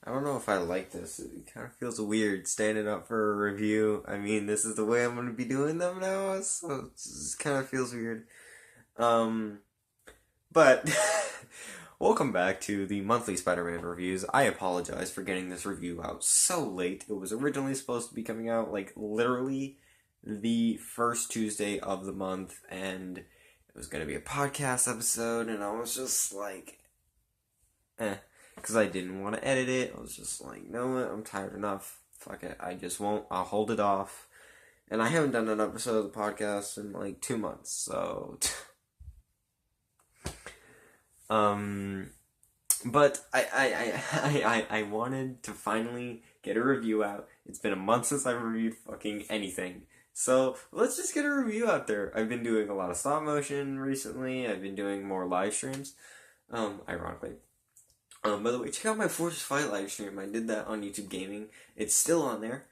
I don't know if I like this. It kind of feels weird standing up for a review. I mean, this is the way I'm going to be doing them now, so it just kind of feels weird. Um, but welcome back to the monthly Spider-Man reviews. I apologize for getting this review out so late. It was originally supposed to be coming out like literally the first Tuesday of the month, and it was going to be a podcast episode, and I was just like, because I didn't want to edit it. I was just like, you know what? I'm tired enough. Fuck it. I just won't. I'll hold it off. And I haven't done an episode of the podcast in like 2 months. So, um, but I wanted to finally get a review out. It's been a month since I reviewed fucking anything. So let's just get a review out there. I've been doing a lot of stop motion recently. I've been doing more live streams. Ironically. By the way, check out my Force Fight live stream. I did that on YouTube Gaming. It's still on there.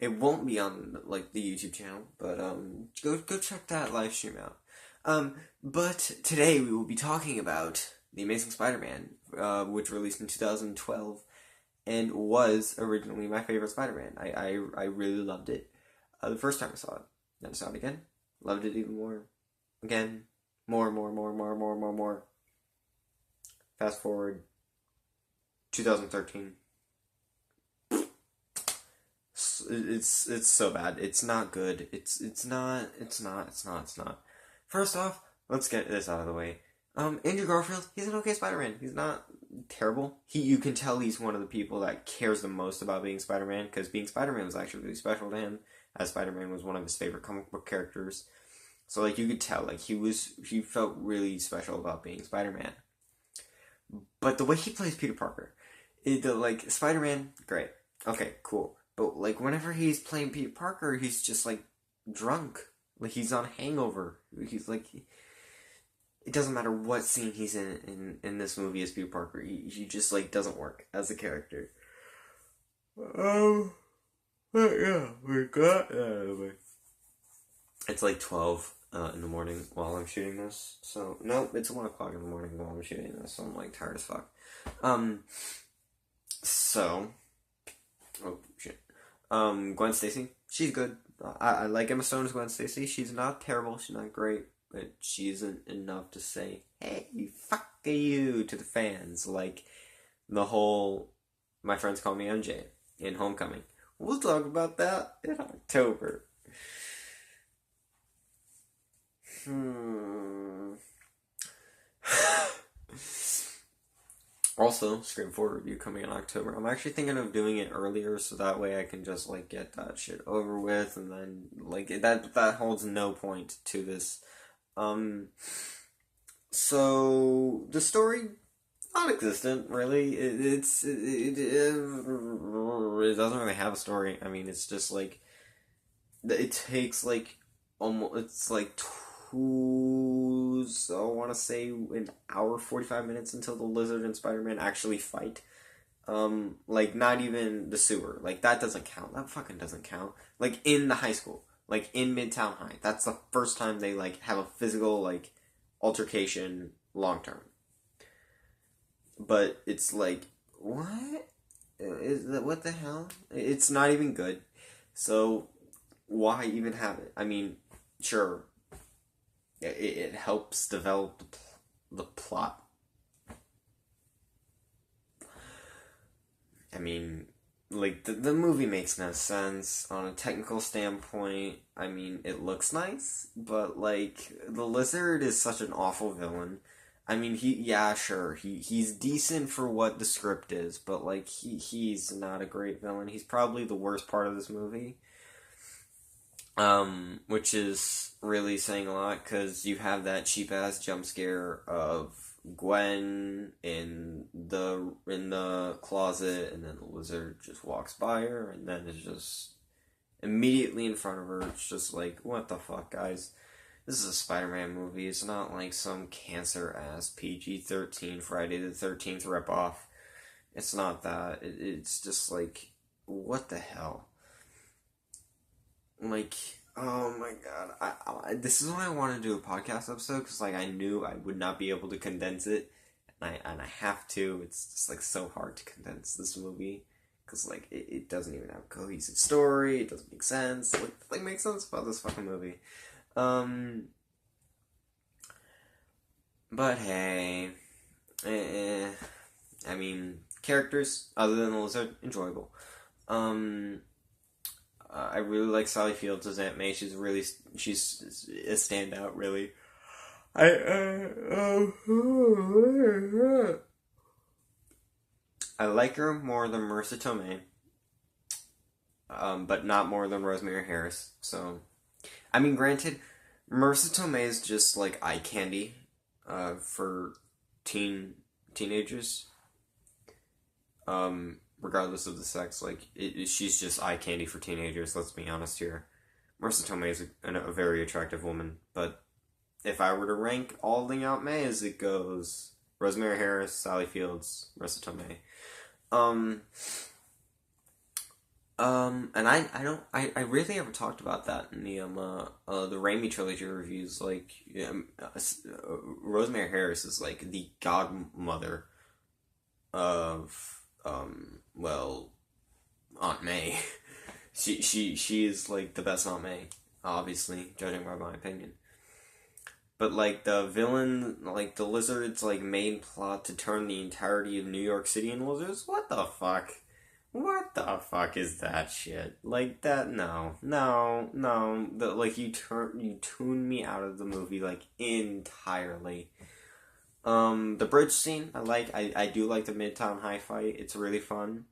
It won't be on like the YouTube channel, but go check that live stream out. But today we will be talking about the Amazing Spider-Man, which released in 2012 and was originally my favorite Spider-Man. I really loved it. The first time I saw it, then I saw it again, loved it even more. Again, more. Fast forward 2013. It's so bad. It's not good. It's not. First off, let's get this out of the way. Andrew Garfield, he's an okay Spider-Man. He's not terrible. You can tell he's one of the people that cares the most about being Spider-Man, because being Spider-Man was actually really special to him, as Spider-Man was one of his favorite comic book characters. So like you could tell, like he felt really special about being Spider-Man. But the way he plays Peter Parker, like Spider-Man, great, okay, cool. But like whenever he's playing Peter Parker, he's just like drunk, like he's on hangover. He's like, it doesn't matter what scene he's in this movie as Peter Parker. He just like doesn't work as a character. Um, but yeah, we got. It's like 12 in the morning while I'm shooting this. So no, it's 1 o'clock in the morning while I'm shooting this. So I'm like tired as fuck. Um, so oh shit. Gwen Stacy, she's good. I like Emma Stone as Gwen Stacy. She's not terrible. She's not great, but she isn't enough to say, "Hey, fuck you" to the fans. Like the whole "My friends call me MJ" in Homecoming. We'll talk about that in October. Hmm. Also, Scream 4 review coming in October. I'm actually thinking of doing it earlier so that way I can just like get that shit over with, and then like that holds no point to this. Um so the story, non-existent really. It doesn't really have a story. I mean, it's just like it takes like almost, it's like two, so I want to say an hour 45 minutes until the Lizard and Spider-Man actually fight. Like not even the sewer, like that doesn't count. That fucking doesn't count. Like in the high school, like in Midtown High, that's the first time they like have a physical like altercation long term. But it's like, what is that? What the hell? It's not even good. So why even have it? I mean, sure, it helps develop the plot. I mean, like the movie makes no sense on a technical standpoint. I mean, it looks nice, but like the Lizard is such an awful villain. I mean, yeah, sure, he's decent for what the script is, but like he's not a great villain. He's probably the worst part of this movie. Which is really saying a lot because you have that cheap ass jump scare of Gwen in the closet, and then the Lizard just walks by her, and then it's just immediately in front of her. It's just like, what the fuck, guys? This is a Spider-Man movie. It's not like some cancer ass PG-13 Friday the 13th ripoff. It's not that. It's just like, what the hell? Like, oh my god, this is why I want to do a podcast episode, because like I knew I would not be able to condense it and I have to. It's just like so hard to condense this movie because like it doesn't even have a cohesive story. It doesn't make sense. Like make sense about this fucking movie. Um, but hey, I mean, characters other than the lizard enjoyable. Um, I really like Sally Fields as Aunt May. She's a standout. Really, I like her more than Marissa Tomei, but not more than Rosemary Harris. So, I mean, granted, Marissa Tomei is just like eye candy, for teenagers. Regardless of the sex, like she's just eye candy for teenagers. Let's be honest here. Marissa Tomei is a very attractive woman, but if I were to rank all the Aunt Mays, it goes Rosemary Harris, Sally Fields, Marissa Tomei. Um, and I really haven't talked about that in the Raimi trilogy reviews. Like, Rosemary Harris is like the godmother of, well, Aunt May. she is like the best Aunt May, obviously, judging by my opinion. But like the villain, like the lizard's like main plot to turn the entirety of New York City into lizards. What the fuck? What the fuck is that shit? Like that? No, no, no. Like you tune me out of the movie like entirely. The bridge scene I like. I do like the Midtown High fight. It's really fun.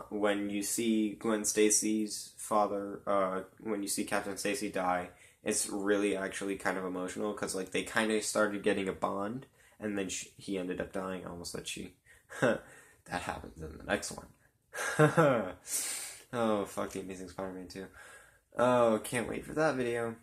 When you see Gwen Stacy's father, when you see Captain Stacy die, it's really actually kind of emotional because like they kind of started getting a bond, and then he ended up dying. I almost said she. That happens in the next one. Oh fuck, the Amazing Spider-Man 2. Oh, can't wait for that video.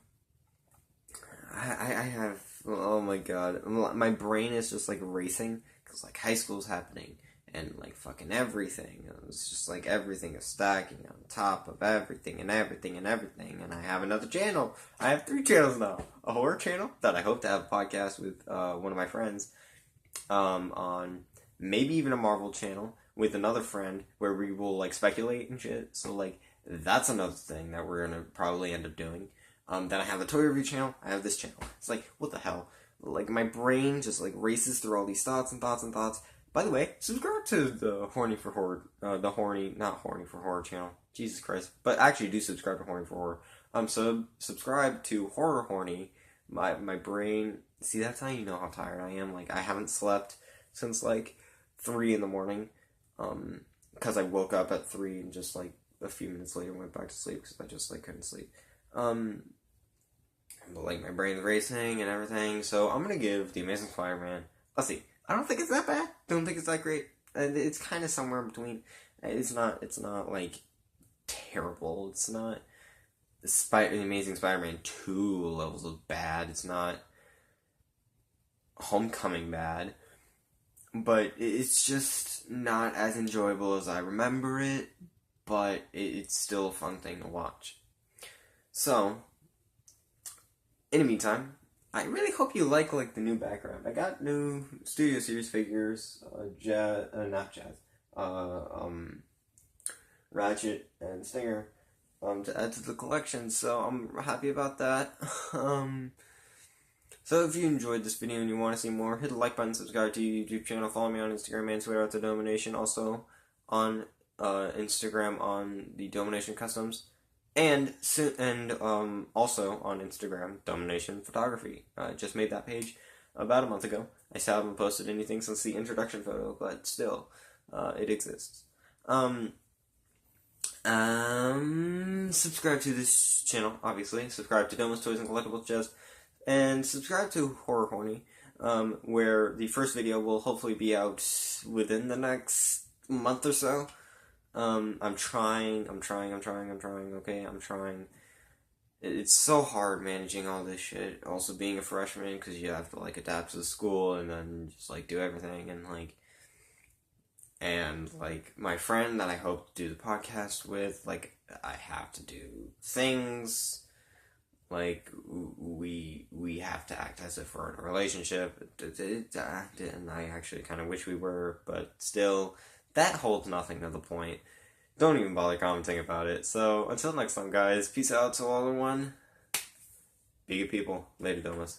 I have, oh my god, my brain is just like racing because like high school's happening and like fucking everything. It's just like everything is stacking on top of everything and everything and everything. And I have another channel. I have 3 channels now. A horror channel that I hope to have a podcast with one of my friends on, maybe even a Marvel channel with another friend where we will like speculate and shit. So like that's another thing that we're gonna probably end up doing. Then I have a toy review channel. I have this channel. It's like, what the hell? Like, my brain just, like, races through all these thoughts and thoughts and thoughts. By the way, subscribe to the Horny for Horror, not Horny for Horror channel. Jesus Christ. But actually do subscribe to Horny for Horror. So, subscribe to Horror Horny. My brain, see, that's how you know how tired I am. Like, I haven't slept since, like, 3 in the morning. Because I woke up at 3 and just, like, a few minutes later went back to sleep because I just, like, couldn't sleep. But like my brain's racing and everything, so I'm gonna give The Amazing Spider-Man. Let's see. I don't think it's that bad. Don't think it's that great. It's kind of somewhere in between. It's not like terrible. It's not The Amazing Spider-Man 2 levels of bad. It's not Homecoming bad, but it's just not as enjoyable as I remember it. But it's still a fun thing to watch. So, in the meantime, I really hope you like the new background. I got new Studio Series figures, Ratchet and Stinger, to add to the collection, so I'm happy about that. So if you enjoyed this video and you want to see more, hit the like button, subscribe to the YouTube channel, follow me on Instagram and Twitter at the Domination, also on Instagram on the Domination Customs. And also on Instagram, Domination Photography. I just made that page about a month ago. I still haven't posted anything since the introduction photo, but still, it exists. Subscribe to this channel, obviously. Subscribe to Domo's Toys and Collectibles Jazz. And subscribe to Horror Horny, where the first video will hopefully be out within the next month or so. I'm trying, okay? I'm trying. It's so hard managing all this shit. Also being a freshman, because you have to, like, adapt to the school and then just, like, do everything. And, my friend that I hope to do the podcast with, like, I have to do things. Like, we have to act as if we're in a relationship, and I actually kind of wish we were, but still, that holds nothing to the point. Don't even bother commenting about it. So, until next time, guys, peace out to all one. Be good people. Later, Domas.